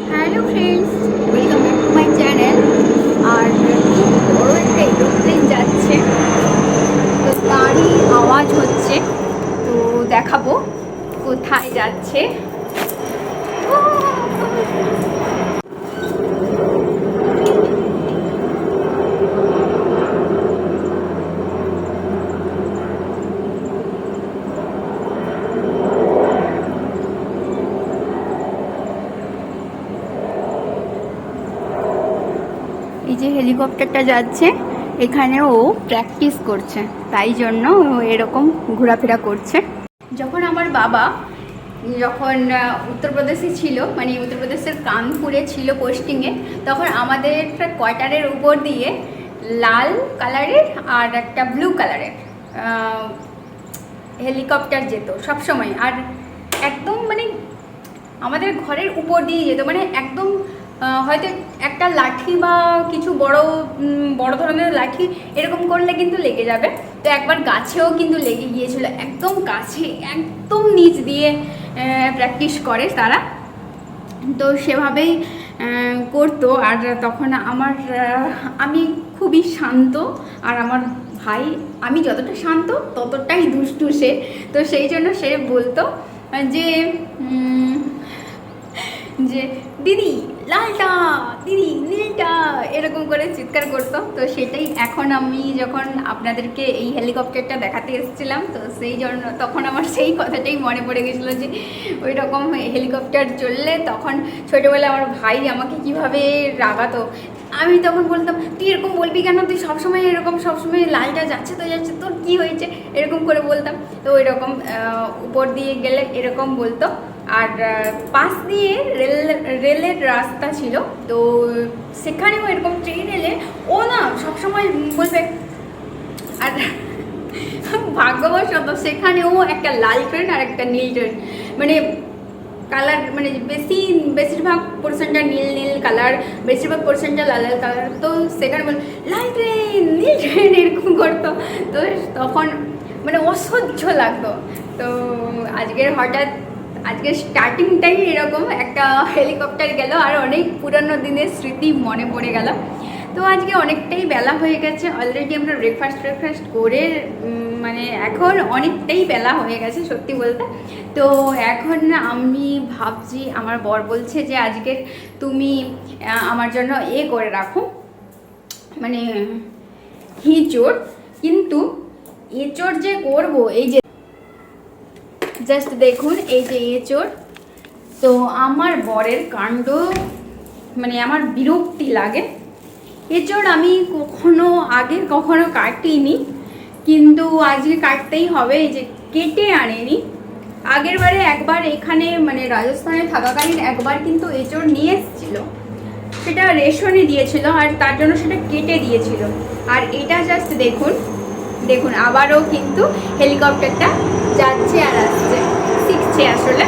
Hello friends, welcome back to my channel. আর খুব বড় একটা এরোপ্লেন যাচ্ছে, তো তারই আওয়াজ হচ্ছে। তো দেখাবো কোথায় যাচ্ছে। এই যে হেলিকপ্টারটা যাচ্ছে, এখানে ও প্র্যাকটিস করছে, তাই জন্য ও এরকম ঘোরাফেরা করছে। যখন আমার বাবা যখন উত্তরপ্রদেশে ছিল, মানে উত্তরপ্রদেশের কানপুরে ছিল পোস্টিংয়ে, তখন আমাদের একটা কোয়ার্টারের উপর দিয়ে লাল কালারের আর একটা ব্লু কালারের হেলিকপ্টার যেত সবসময়। আর একদম মানে আমাদের ঘরের উপর দিয়ে যেত, মানে একদম হয়তো একটা লাঠি বা কিছু বড় বড় ধরনের লাঠি এরকম করলে কিন্তু লেগে যাবে। তো একবার গাছেও কিন্তু লেগে গিয়েছিল, একদম গাছে একদম নিচ দিয়ে প্র্যাকটিস করে তারা। তো সেভাবেই করতো। আর তখন আমি খুবই শান্ত, আর আমার ভাই, আমি যতটা শান্ত ততটাই দুষ্টু সে। তো সেই জন্য সে বলতো যে যে দিদি লালটা, দিদি নীলটা, এরকম করে চিৎকার করতো। তো সেটাই এখন আমি যখন আপনাদেরকে এই হেলিকপ্টারটা দেখাতে এসেছিলাম, তো সেই জন্য তখন আমার সেই কথাটাই মনে পড়ে গেছিলো যে ওই রকম হেলিকপ্টার চললে তখন ছোটোবেলায় আমার ভাই আমাকে কিভাবে রাগাতো। আমি তখন বলতাম, তুই এরকম বলবি কেন, তুই সবসময় এরকম, সবসময় লালটা যাচ্ছে তো যাচ্ছে, তোর কী হয়েছে, এরকম করে বলতাম। তো ওই রকম উপর দিয়ে গেলে এরকম বলতো। আর পাশ দিয়ে রেলের রাস্তা ছিল, তো সেখানেও এরকম ট্রেন এলে ও না সবসময় বলবে। আর ভাগ্যবশত সেখানেও একটা লাল ট্রেন আর একটা নীল ট্রেন, মানে কালার, মানে বেশিরভাগ পোর্শনটা নীল নীল কালার, বেশিরভাগ পোর্শনটা লাল লাল কালার। তো সেখানে বল লাল ট্রেন নীল ট্রেন এরকম করতো। তো তখন মানে অসহ্য লাগতো। তো আজকের স্টার্টিংটাই এরকম একটা হেলিকপ্টার গেল, আর অনেক পুরানো দিনের স্মৃতি মনে পড়ে গেল। তো আজকে অনেকটাই বেলা হয়ে গেছে, অলরেডি আমরা ব্রেকফাস্ট করে মানে এখন অনেকটাই বেলা হয়ে গেছে সত্যি বলতে। তো এখন আমি ভাবছি, আমার বর বলছে যে আজকে তুমি আমার জন্য করে রাখো, মানে হিঁচড়। কিন্তু এঁচড় যে করবো, এই যে জাস্ট দেখুন, এই যে এঁচড়, তো আমার বরের কাণ্ড, মানে আমার বিরক্তি লাগে। এঁচড় আমি কখনো কাটিনি, কিন্তু আজকে কাটতেই হবে। এই যে কেটে আনেনি, আগের বারে একবার এখানে মানে রাজস্থানে থাকাকালীন একবার কিন্তু এঁচড় নিয়ে এসেছিল, সেটা রেশনে দিয়েছিল, আর তার জন্য সেটা কেটে দিয়েছিল। আর এটা জাস্ট দেখুন, দেখুন আবারও কিন্তু হেলিকপ্টারটা যাচ্ছে আর আসছে, শিখছে আসলে।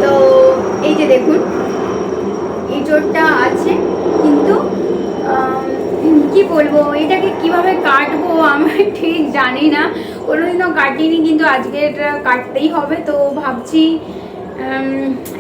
তো এই যে দেখুন এঁচড়টা আছে, কিন্তু কি বলবো, এটাকে কিভাবে কাটবো আমি ঠিক জানি না, কোনোদিনও কাটিনি, কিন্তু আজকে এটা কাটতেই হবে। তো ভাবছি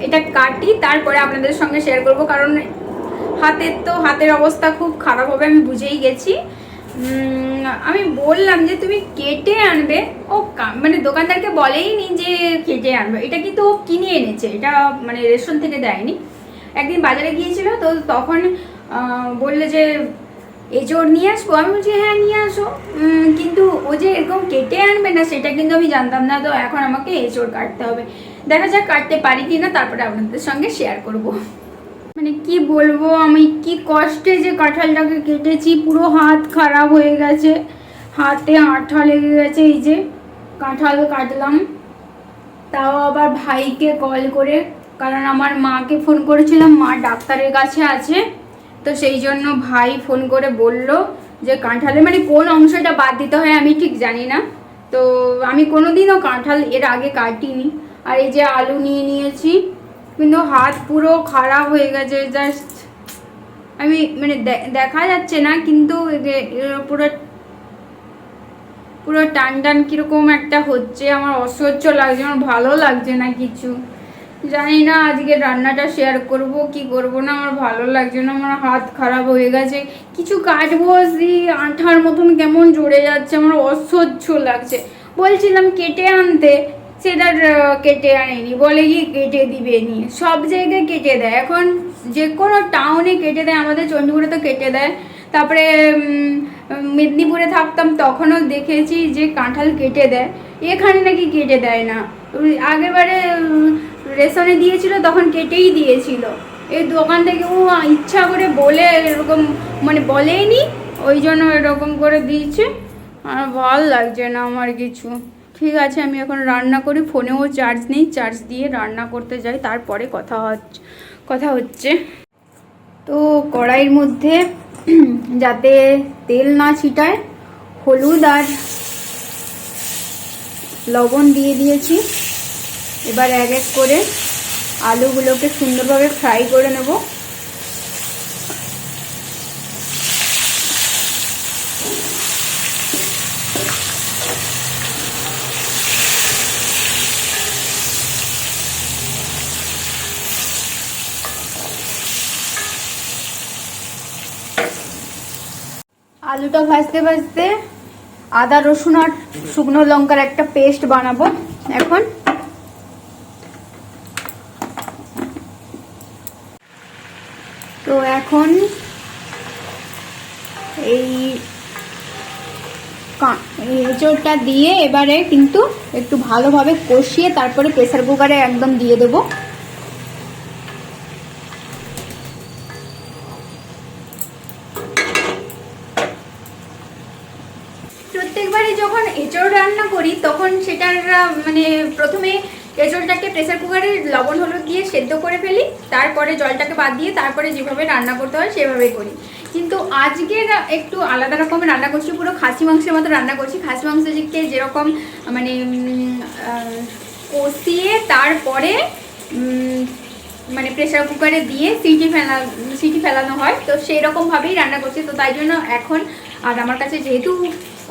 এটা কাটি, তারপরে আপনাদের সঙ্গে শেয়ার করব, কারণ হাতের অবস্থা খুব খারাপ হবে, আমি বুঝেই গেছি। আমি বললাম যে তুমি কেটে আনবে, ও মানে দোকানদারকে বলেই নি যে কেটে আনবে, এটা কিন্তু ও কিনে এনেছে, এটা মানে রেশন থেকে দেয়নি। একদিন বাজারে গিয়েছিল, তো তখন বললে যে এঁচড় নিয়ে আসবো, আমি বলছি হ্যাঁ নিয়ে আসো, কিন্তু ও যে এরকম কেটে আনবে না সেটা কিন্তু আমি জানতাম না। তো এখন আমাকে এঁচড় কাটতে হবে, দেখা যাক কাটতে পারি কি না, তারপরে আপনাদের সঙ্গে শেয়ার করব। মানে কি বলবো, আমি কি কষ্টে যে কাঁঠালটাকে কেটেছি, পুরো হাত খারাপ হয়ে গেছে, হাতে আঠা লেগে গেছে। এই যে কাঁঠাল কাটলাম, তাও আবার ভাইকে কল করে, কারণ আমার মাকে ফোন করেছিলাম, মা ডাক্তারের কাছে আছে। তো সেই জন্য ভাই ফোন করে বলল যে কাঁঠালে মানে কোন অংশটা বাদ দিতে হয় আমি ঠিক জানি না, তো আমি কোনোদিনও কাঁঠাল এর আগে কাটিনি। আর এই যে আলু নিয়ে নিয়েছি, কিন্তু হাত পুরো খারাপ হয়ে গেছে, জাস্ট আমি মানে দেখা যাচ্ছে না, কিন্তু পুরো পুরো টান টান কীরকম একটা হচ্ছে, আমার অসহ্য লাগছে, আমার ভালো লাগছে না কিছু। জানি না আজকে রান্নাটা শেয়ার করব কি করব না, আমার ভালো লাগছে না, আমার হাত খারাপ হয়ে গেছে। কিছু কাটবো, আঠার মতন কেমন জুড়ে যাচ্ছে, আমার অসহ্য লাগছে। বলছিলাম কেটে আনতে, সেটা কেটে আনেনি, বলে কি কেটে দিবে নি, সব জায়গায় কেটে দেয় এখন, যে কোনো টাউনে কেটে দেয়, আমাদের চণ্ডীপুরে তো কেটে দেয়। তারপরে মেদিনীপুরে থাকতাম তখনও দেখেছি যে কাঁঠাল কেটে দেয়, এখানে নাকি কেটে দেয় না। আগেরবারে রেশনে দিয়েছিল তখন কেটেই দিয়েছিল, এই দোকান থেকে ও ইচ্ছা করে বলে এরকম মানে বলেইনি, ওই জন্য এরকম করে দিয়েছে। আর ভালো লাগছে না আমার কিছু। ঠিক আছে, আমি এখন রান্না করি, ফোনেও চার্জ নেই, চার্জ দিয়ে রান্না করতে যাই, তারপরে কথা হচ্ছে। তো কড়াইয়ের মধ্যে যাতে তেল না ছিটায় হলুদ আর লবণ দিয়ে দিয়েছি। এবার এক এক করে আলুগুলোকে সুন্দরভাবে ফ্রাই করে নেব। আলুটা ভাজতে ভাজতে আদা রসুন আর শুকনো লঙ্কার একটা পেস্ট বানাবো এখন। তো এখন এই এঁচোড়টা দিয়ে এবারে কিন্তু একটু ভালোভাবে কষিয়ে তারপরে প্রেসার কুকারে একদম দিয়ে দেবো। প্রত্যেকবারই যখন এঁচোড় রান্না করি তখন সেটার মানে প্রথমে এঁচোড়টাকে প্রেসার কুকারে লবণ হলুদ দিয়ে সেদ্ধ করে ফেলি, তারপরে জলটাকে বাদ দিয়ে তারপরে যেভাবে রান্না করতে হয় সেভাবে করি। কিন্তু আজকে একটু আলাদা রকমের রান্না করছি, পুরো খাসি মাংসের মতো রান্না করছি। খাসি মাংসকে যেরকম মানে কষিয়ে তারপরে মানে প্রেসার কুকারে দিয়ে সিটি ফেলানো হয়, তো সেই রকমভাবেই রান্না করছি। তো তাই জন্য এখন আর আমার কাছে যেহেতু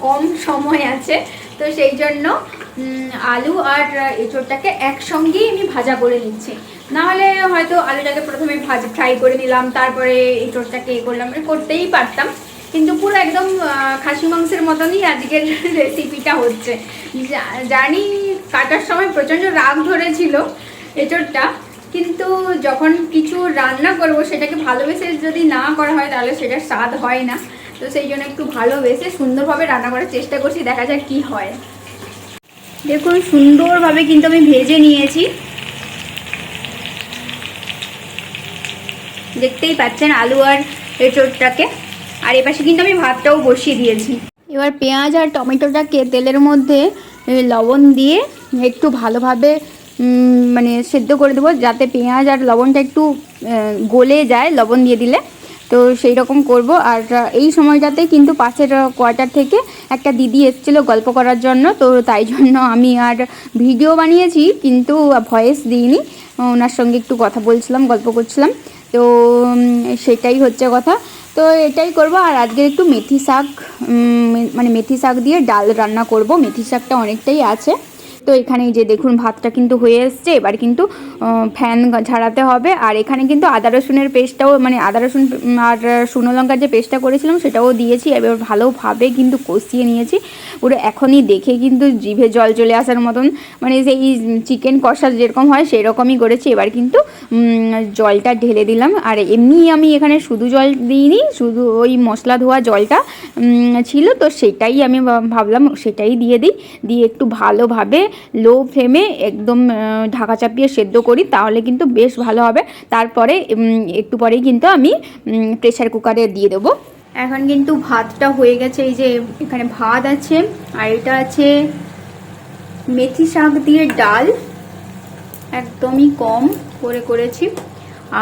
কম সময় আছে, তো সেই জন্য আলু আর এঁচোড়টাকে একসঙ্গেই আমি ভাজা করে নিচ্ছি। নাহলে হয়তো আলুটাকে প্রথমে ফ্রাই করে নিলাম, তারপরে এঁচোড়টাকে করলাম, করতেই পারতাম। কিন্তু পুরো একদম খাসি মাংসের মতনই আজকের রেসিপিটা হচ্ছে। জানি কাটার সময় প্রচণ্ড রাগ ধরেছিল এঁচোড়টা, কিন্তু যখন কিছু রান্না করব সেটাকে ভালোবেসে যদি না করা হয় তাহলে সেটার স্বাদ হয় না। তো সেই জন্য একটু ভালোবেসে সুন্দরভাবে রান্না করার চেষ্টা করছি, দেখা যাক কি হয়। দেখুন সুন্দরভাবে কিন্তু আমি ভেজে নিয়েছি, দেখতেই পাচ্ছেন আলু আর এঁচোড়টাকে। আর এপাশে কিন্তু আমি ভাতটাও বসিয়ে দিয়েছি। এবার পেঁয়াজ আর টমেটোটাকে তেলের মধ্যে লবণ দিয়ে একটু ভালোভাবে মানে সেদ্ধ করে দেবো, যাতে পেঁয়াজ আর লবণটা একটু গলে যায় লবণ দিয়ে দিলে, তো সেই রকম করব। আর এই সময়টাতে কিন্তু পাশের কোয়ার্টার থেকে একটা দিদি এসেছিলো গল্প করার জন্য, তো তাই জন্য আমি আর ভিডিও বানিয়েছি কিন্তু ভয়েস দিইনি, ওনার সঙ্গে একটু কথা বলছিলাম, গল্প করছিলাম, তো সেটাই হচ্ছে কথা। তো এটাই করব। আর আজকে একটু মেথি শাক মানে মেথি শাক দিয়ে ডাল রান্না করব। মেথি শাকটা অনেকটাই আছে, তো এখানে যে দেখুন ভাতটা কিন্তু হয়ে এসছে, এবার কিন্তু ফ্যান ঝাড়াতে হবে। আর এখানে কিন্তু আদা রসুনের পেস্টটাও মানে আদা রসুন আর শুকনো লঙ্কার যে পেস্টটা করেছিলাম সেটাও দিয়েছি। এবার ভালোভাবে কিন্তু কষিয়ে নিয়েছি পুরো, এখনই দেখে কিন্তু জিভে জল চলে আসার মতন, মানে সেই চিকেন কষা যেরকম হয় সেই রকমই করেছি। এবার কিন্তু জলটা ঢেলে দিলাম। আর এমনি আমি এখানে শুধু জল দিইনি, শুধু ওই মশলা ধোয়া জলটা ছিল, তো সেটাই আমি ভাবলাম সেটাই দিয়ে দিই, দিয়ে একটু ভালোভাবে লো ফ্লেমে একদম ঢাকা চাপিয়ে সেদ্ধ করি, তাহলে কিন্তু বেশ ভালো হবে। তারপরে একটু পরেই কিন্তু আমি প্রেসার কুকারে দিয়ে দেবো। এখন কিন্তু ভাতটা হয়ে গেছে, এই যে এখানে ভাত আছে আর এটা আছে মেথি শাক দিয়ে ডাল, একদমই কম করে করেছি।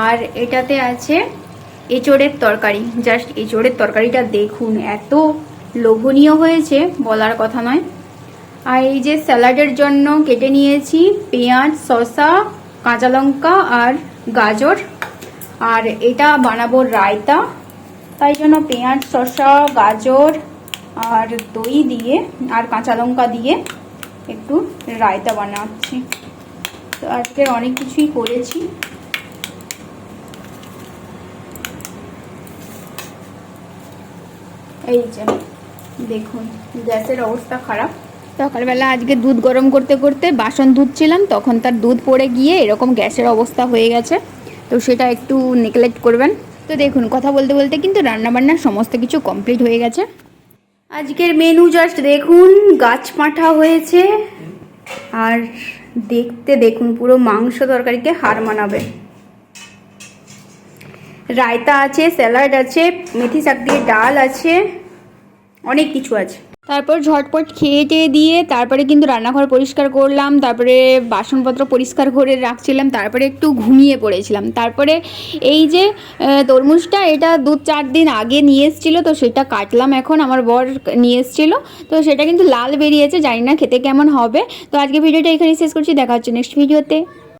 আর এটাতে আছে এঁচোড়ের তরকারি। জাস্ট এঁচোড়ের তরকারিটা দেখুন, এত লোভনীয় হয়েছে বলার কথা নয়। আর এই যে স্যালাডের জন্য কেটে নিয়েছি পেঁয়াজ, শসা, কাঁচা লঙ্কা আর গাজর। আর এটা বানাবো রায়তা, তাই জন্য পেঁয়াজ, শসা, গাজর আর দই দিয়ে আর কাঁচা লঙ্কা দিয়ে একটু রায়তা বানাচ্ছি। তো আজকের অনেক কিছুই করেছি। এই যে দেখুন গ্যাসের অবস্থা খারাপ। সকালবেলা আজকে দুধ গরম করতে করতে বাসন ধুচ্ছিলাম, তখন তার দুধ পড়ে গিয়ে এরকম গ্যাসের অবস্থা হয়ে গেছে। তো সেটা একটু নেগলেক্ট করবেন। তো দেখুন কথা বলতে বলতে কিন্তু রান্নাবান্নার সমস্ত কিছু কমপ্লিট হয়ে গেছে। আজকের মেনু জাস্ট দেখুন, গাছ পাঁঠা হয়েছে আর দেখতে দেখুন পুরো মাংস তরকারিকে হার মানাবে। রায়তা আছে, স্যালাড আছে, মেথি শাক দিয়ে ডাল আছে, অনেক কিছু আছে। তারপর ঝটপট খেয়ে টেয়ে দিয়ে তারপরে কিন্তু রান্নাঘর পরিষ্কার করলাম, তারপরে বাসনপত্র পরিষ্কার করে রাখছিলাম, তারপরে একটু ঘুমিয়ে পড়েছিলাম। তারপরে এই যে তরমুজটা, এটা 2-4 দিন আগে নিয়ে এসেছিলো, তো সেটা কাটলাম এখন, আমার বর নিয়ে এসেছিলো। তো সেটা কিন্তু লাল বেরিয়েছে, জানি না খেতে কেমন হবে। তো আজকে ভিডিওটা এখানেই শেষ করছি, দেখা হচ্ছে নেক্সট ভিডিওতে।